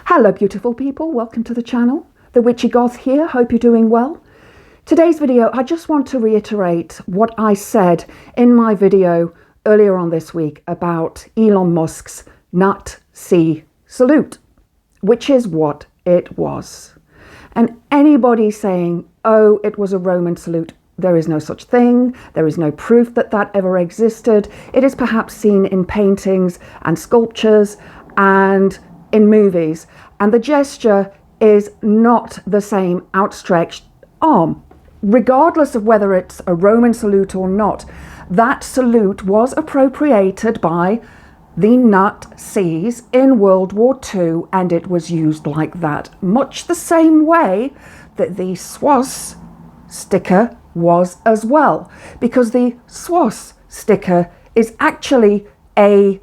Hello beautiful people, welcome to the channel. The Witchy Goth here, hope you're doing well. Today's video, I just want to reiterate what I said in my video earlier on this week about Elon Musk's Nazi Salute, which is what it was. And anybody saying, oh, it was a Roman salute, there is no such thing. There is no proof that that ever existed. It is perhaps seen in paintings and sculptures and in movies. And the gesture is not the same outstretched arm. Regardless of whether it's a Roman salute or not, that salute was appropriated by the Nazis in World War II, and it was used like that, much the same way that the swastika was as well, because the swastika is actually a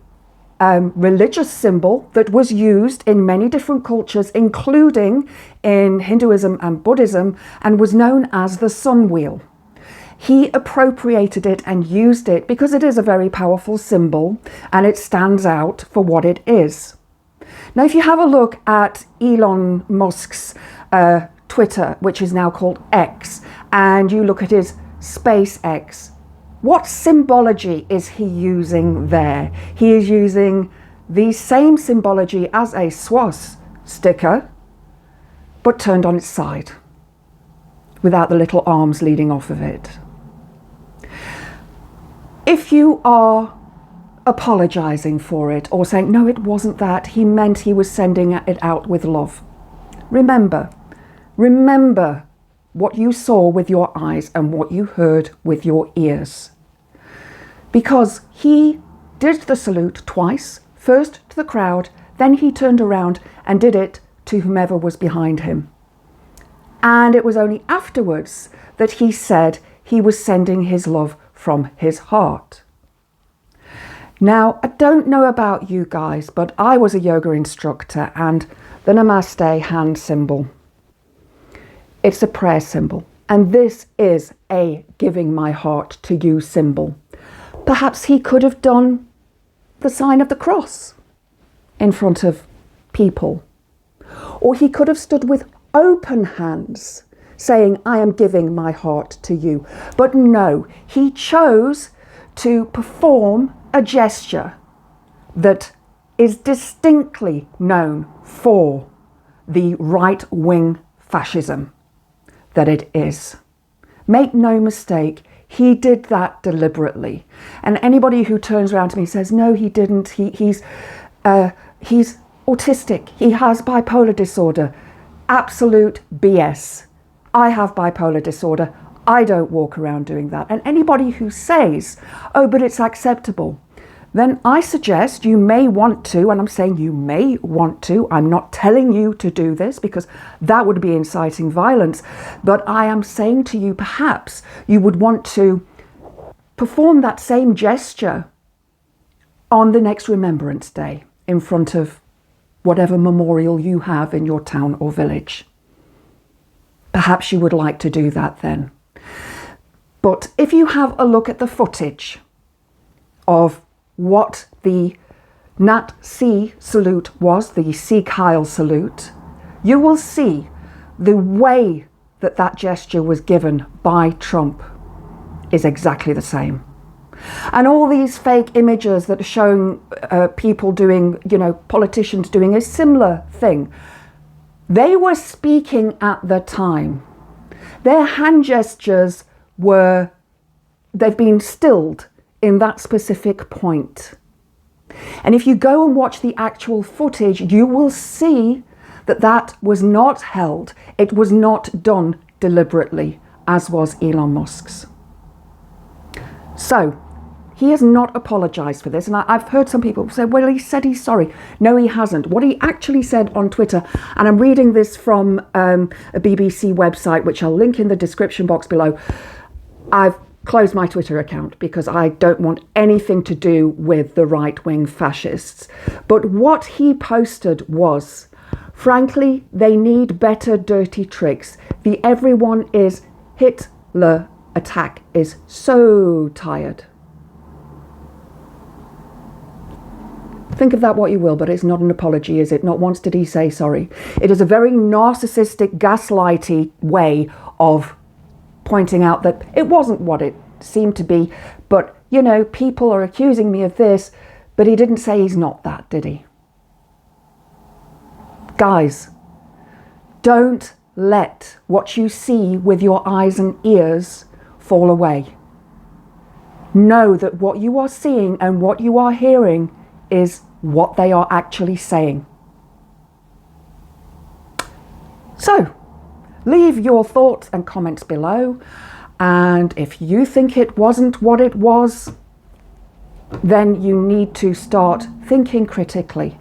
religious symbol that was used in many different cultures, including in Hinduism and Buddhism, and was known as the sun wheel. He appropriated it and used it because it is a very powerful symbol and it stands out for what it is. Now, if you have a look at Elon Musk's Twitter, which is now called X, and you look at his SpaceX, what symbology is he using there? He is using the same symbology as a swastika, but turned on its side, without the little arms leading off of it. If you are apologizing for it or saying, no, it wasn't that, he meant he was sending it out with love, remember what you saw with your eyes and what you heard with your ears. Because he did the salute twice, first to the crowd, then he turned around and did it to whomever was behind him. And it was only afterwards that he said he was sending his love from his heart. Now, I don't know about you guys, but I was a yoga instructor, and the Namaste hand symbol, it's a prayer symbol. And this is a giving my heart to you symbol. Perhaps he could have done the sign of the cross in front of people. Or he could have stood with open hands saying, I am giving my heart to you. But no, he chose to perform a gesture that is distinctly known for the right-wing fascism that it is. Make no mistake, he did that deliberately. And anybody who turns around to me and says, no, he didn't, he's autistic, he has bipolar disorder. Absolute BS. I have bipolar disorder. I don't walk around doing that. And anybody who says, oh, but it's acceptable, then I suggest you may want to, and I'm saying you may want to, I'm not telling you to do this because that would be inciting violence, but I am saying to you, perhaps you would want to perform that same gesture on the next Remembrance Day in front of whatever memorial you have in your town or village. Perhaps you would like to do that then. But if you have a look at the footage of what the Nazi salute was, the Sieg Heil salute, you will see the way that that gesture was given by Trump is exactly the same. And all these fake images that are showing people doing, politicians doing a similar thing, they were speaking at the time. Their hand gestures they've been stilled in that specific point. And if you go and watch the actual footage, you will see that that was not held. It was not done deliberately, as was Elon Musk's. So, he has not apologized for this. And I've heard some people say, well, he said he's sorry. No, he hasn't. What he actually said on Twitter, and I'm reading this from a BBC website, which I'll link in the description box below. I've closed my Twitter account because I don't want anything to do with the right-wing fascists. But what he posted was, frankly, they need better dirty tricks. The everyone is Hitler attack is so tired. Think of that what you will, but it's not an apology, is it? Not once did he say sorry. It is a very narcissistic, gaslighty way of pointing out that it wasn't what it seemed to be, but, you know, people are accusing me of this, but he didn't say he's not that, did he? Guys, don't let what you see with your eyes and ears fall away. Know that what you are seeing and what you are hearing is what they are actually saying. So, leave your thoughts and comments below, and if you think it wasn't what it was, then you need to start thinking critically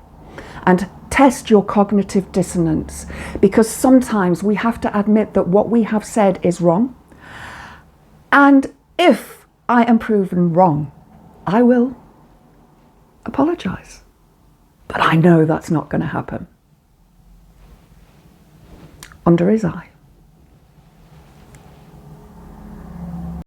and test your cognitive dissonance, because sometimes we have to admit that what we have said is wrong, and if I am proven wrong, I will apologize. But I know that's not going to happen. Under his eye.